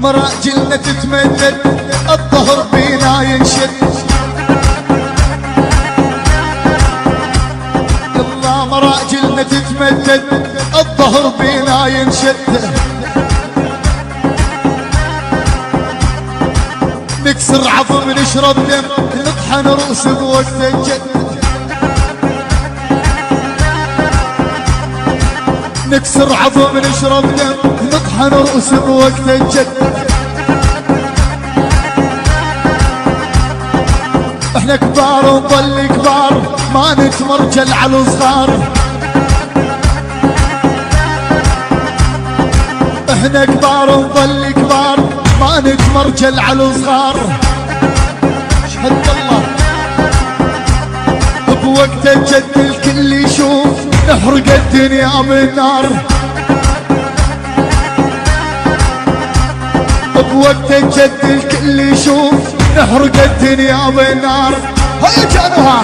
مراجلنا تتمدد الظهر بينا ينشد يلا مراجلنا تتمدد الظهر بينا ينشد نكسر عظم نشرب دم نطحن رؤوس بوقت الجد نكسر عظم نشرب دم نطحن رؤوس بوقت الجد احنا كبار ونظل كبار ما نتمرجل على الصغار احنا كبار ونظل كبار ما نتمرجل على الصغار اشهد الله بوقت الجد الكل يشوف نحرق الدنيا بالنار بوقت الجد الكل يشوف نحرق الدنيا بالنار هيا جانوها